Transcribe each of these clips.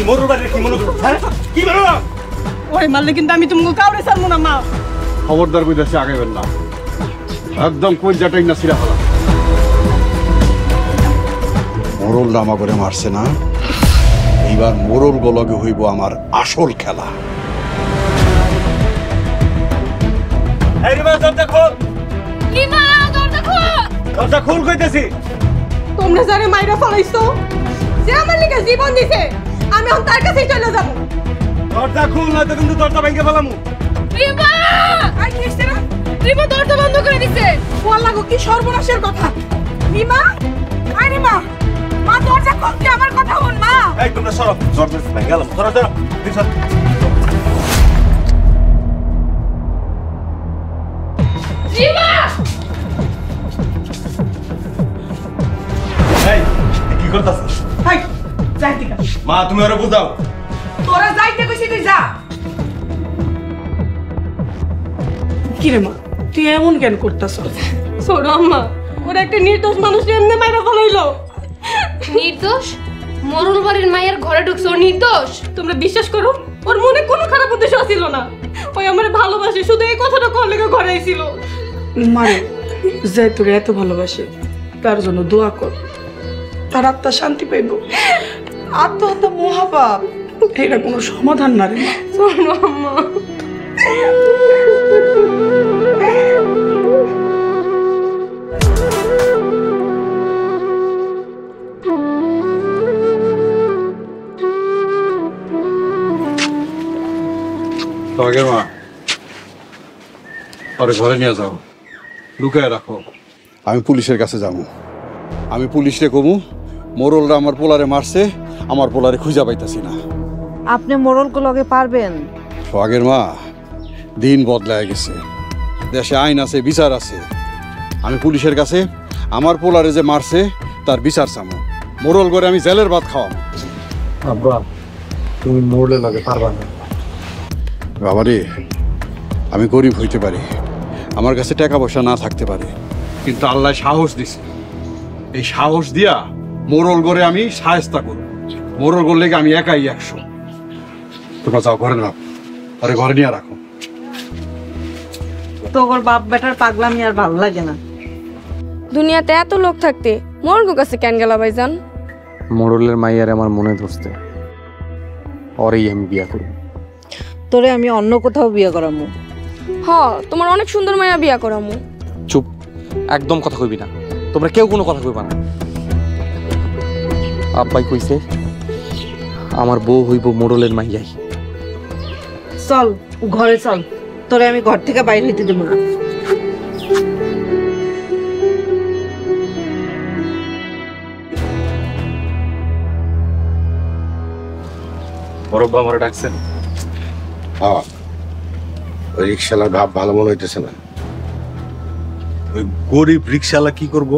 মোরল বাড়ি কি মনে করো? হ্যাঁ কি বলো? ওই মারলে কিন্তু আমি তোমাকে কাউরে ছাড়বো না মা। খবরদার কইতাছি আগাইবেন না, একদম কলজাটাই না ছিঁড়া ফেলা। মোরল নামা করে মারছে না, এইবার মোরল গোলকে হইব আমার আসল খেলা। এই রিমা দরজা খোল, রিমা দরজা খোল, দরজা খোল কইতেছি। তোমরা যারে মাইরা ফলাইছো, যে আমার লিগে জীবন দিছে, আমি এখন তার কাছেই চলে যাব। দরজা খোল না তো কিন্তু দরজা ভেঙে ফেলামু। রিমা আর কি হইছে না? রিমা দরজা বন্ধ করে দিছে। ওয়াল্লাহ গো কি সর্বনাশের কথা। রিমা আই রিমা, মা দরজা খোল, কি আমার কথা বল মা। এই তোমরা সরো, দরজা ভেঙে গেলাম। সরো সরো দিছার। রিমা এই কি করতাছিস? হাই যাই ঠিক আছে। মা তুমি ওরে বুঝাও। তোরা যাইতে কইছি তুই যা। কি রে মা, তুই এমন কেন করতাছস? সরো আম্মা, ওরা একটা নির্দোষ মানুষ এমনি মাইরা ফলাইলো। নির্দোষ? মরল বাড়ির মায়ের ঘরে ঢুকছে ও নির্দোষ? তোমরা বিশ্বাস করো, ওর মনে কোনো খারাপ উদ্দেশ্য ছিল না। ওই আমার ভালোবাসে, শুধু এই কথাটা কোন লেগে ঘরে আইছিল। মারে যে তোরে এত ভালোবাসে, তার জন্য দোয়া কর, তার আত্মা শান্তি পাইব। আত্মহত্যা মহাপাপ, এটা কোনো সমাধান না রে মা। শোনো আম্মা, তোকে মা পরে ঘরে নিয়ে যাও, লুকায় রাখো। আমি পুলিশের কাছে যাবো, আমি পুলিশরে কমু মোরলরা আমার পোলারে মারছে, আমার পোলারে খুঁজা পাইতাছি না। আপনি মোরলকে লগে পারবেন? সোহাগের মা, দিন বদলায় গেছে, দেশে আইন আছে, বিচার আছে। আমি পুলিশের কাছে আমার পোলারে যে মারছে তার বিচার চামো, মোরল করে আমি জেলের ভাত খাওয়াম। আব্বা তুমি মোরলে লাগে পারবা না। বাবারে, আমি গরিব হইতে পারি, আমার কাছে টাকা পয়সা না থাকতে পারে, কিন্তু আল্লাহ সাহস দিছে। এই সাহস দিয়া মোরল করে আমি সাহেস্তা করব। মোরল করলে আমি একাই 100। তোমরা যাও ঘরে রাখো, আরে ঘরে নিয়ে রাখো। তোর বাপ বেটার পাগলামি আর ভালো লাগে না। দুনিয়াতে এত লোক থাকতে মরগো কাছে কেন গেলা ভাইজান? মোরলের মাইয়ার আমার মনে ধরছে, ওরেই আমি বিয়া করব। তোরে আমি অন্য কোথাও বিয়ে করামু। হ, তোমার অনেক সুন্দর মাইয়া বিয়া করামু। চুপ, একদম কথা কইবি না, তোমরা কেউ কোনো কথা কইবা না। আব্বাই কইছে আমার বউ হইব মোরলের মাইয়াই। চল ঘরে চল, তোরে আমি ঘর থেকে বাইরে হইতে দেবো না। বড়ব্বা আমারে ডাকছেন? হ্যাঁ, ওই রিক্সালার ভাব ভালো মনে হইতেছে না। ওই গরিব রিকশালা কি করব?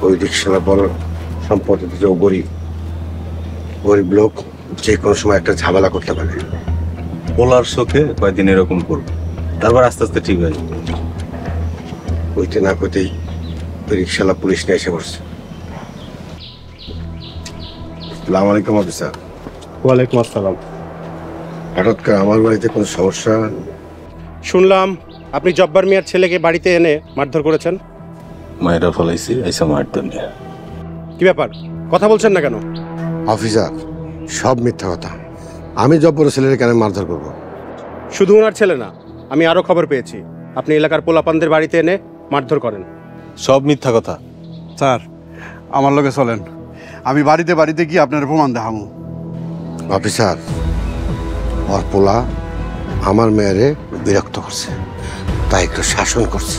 ওই রিক্সালা বড় সম্পত্তি যে গরিব, গরিব লোক যে কোনো সময় একটা ঝামেলা করতে পারে। পোলার শোকে কয়েকদিন এরকম করবো, তারপর আস্তে আস্তে ঠিক হয়ে যাবে। কইতে না কইতেই ওই রিক্সালা পুলিশ নিয়ে এসে পড়ছে। আসসালামু আলাইকুম অফিসার। ওয়ালাইকুম আসসালাম। হঠাৎ করে আমার বাড়িতে কোনো সমস্যা? শুনলাম আপনি জব্বার মিয়ার ছেলেকে বাড়িতে এনে মারধর করেছেন। মায়েরা ফলাইছি, আইসা মারতেন। কি ব্যাপার, কথা বলছেন না কেন? অফিসার, সব মিথ্যা কথা। আমি জব্বর ছেলের কেন মারধর করবো? শুধু ওনার ছেলে না, আমি আরো খবর পেয়েছি আপনি এলাকার পোলাপানদের বাড়িতে এনে মারধর করেন। সব মিথ্যা কথা। স্যার, আমার লগে চলেন, আমি বাড়িতে বাড়িতে গিয়ে আপনার প্রমাণ দেখাবো। অফিসার, ওর পোলা আমার মেয়েরে বিরক্ত করছে, তাই একটু শাসন করছে।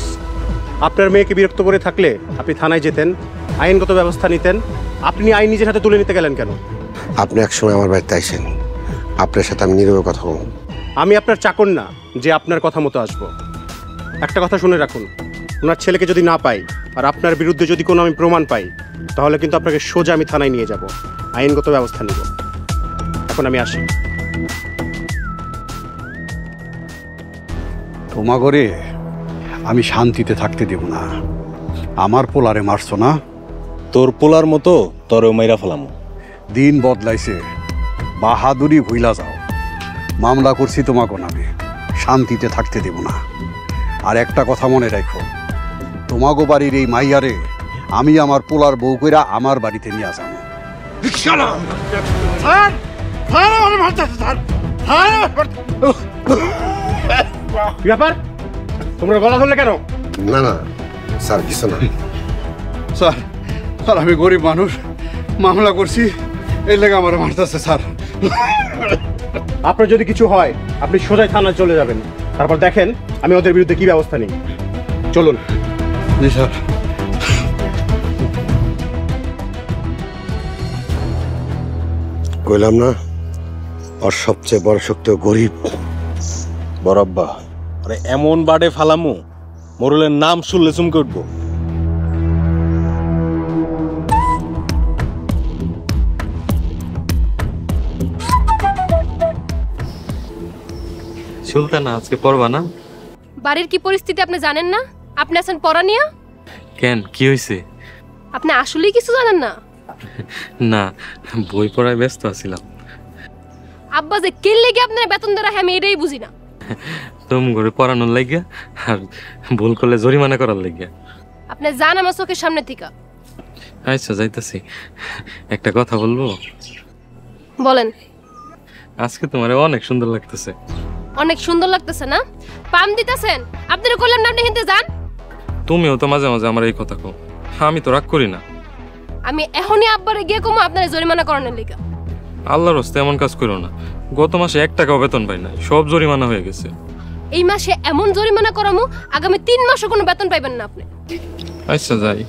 আপনার মেয়েকে বিরক্ত করে থাকলে আপনি থানায় যেতেন, আইনগত ব্যবস্থা নিতেন। আপনি আইন নিজের হাতে তুলে নিতে গেলেন কেন? আপনি একসময় আমার বাড়িতে আইসেন, আপনার সাথে আমি নীরবে কথা বলব। আমি আপনার চাকর না যে আপনার কথা মতো আসবো। একটা কথা শুনে রাখুন, ওনার ছেলেকে যদি না পাই আর আপনার বিরুদ্ধে যদি কোনো আমি প্রমাণ পাই, তাহলে কিন্তু আপনাকে সোজা আমি থানায় নিয়ে যাব, আইনগত ব্যবস্থা নিব। এখন আমি আসি। তোমা করে আমি শান্তিতে থাকতে দেব না। আমার পোলারে মারছো না? তোর পোলার মতো তোরেও মাইরা ফেলাম। দিন বদলাইছে, বাহাদুরি ভুইলা যাও। মামলা করছি তোমাকে নামে, শান্তিতে থাকতে দেব না। আর একটা কথা মনে রাখো, তোমাগো বাড়ির এই মাইয়ারে আমি আমার পোলার বউ কইরা আমার বাড়িতে নিয়ে যাবো। কি ব্যাপার, তোমরা গলা ধরলে কেন? না না স্যার, কিছু না। স্যার, স্যার আমি গরিব মানুষ, মামলা করছি, এই লেগে আমার মারতেছে স্যার। আপনার যদি কিছু হয় আপনি সোজাই থানায় চলে যাবেন, তারপর দেখেন আমি ওদের বিরুদ্ধে কি ব্যবস্থা নিই। চলুন। জি স্যার। কইলাম না, ওর সবচেয়ে বড় শক্তি গরিব। বরাব্বা, আরে এমন বাড়ে ফালামু মোরলের নাম শুনলে চুমকে উঠবো। সুলতানা আজকে পড়বা না? বাড়ির কি পরিস্থিতি আপনি জানেন না? আপনি আছেন পড়া নিয়া? কেন, কি হয়েছে? আপনি আসলেই কিছু জানেন না? না, বই পড়ায় ব্যস্ত আছিলাম। আব্বা যে কে লেগে আপনার বেতন দেওয়া আমি এটাই বুঝি না। তোম ঘরে পড়ানোর লাগিয়া আর ভুল করলে জরিমানা করার লাগিয়া। আপনি যান আমার চোখের সামনে থেকে। আচ্ছা যাইতাছি। একটা কথা বলবো? বলেন। আজকে তোমার অনেক সুন্দর লাগতেছে। অনেক সুন্দর লাগতেছে না? পাম দিতেছেন? আপনারা কইলাম না আপনি হিনতে যান। তুমিও তো মাঝে মাঝে আমার এই কথা কও, আমি তো রাগ করি না। আমি এখনই আব্বারে গিয়ে কমো আপনারা জরিমানা করানোর লিগা। আল্লাহর হস্তে এমন কাজ করো না। গত মাসে 1 টাকাও বেতন পাই না, সব জরিমানা হয়ে গেছে। এই মাসে এমন জরিমানা করামু আগামী 3 মাসও কোনো বেতন পাইবেন না আপনি। আচ্ছা যাই।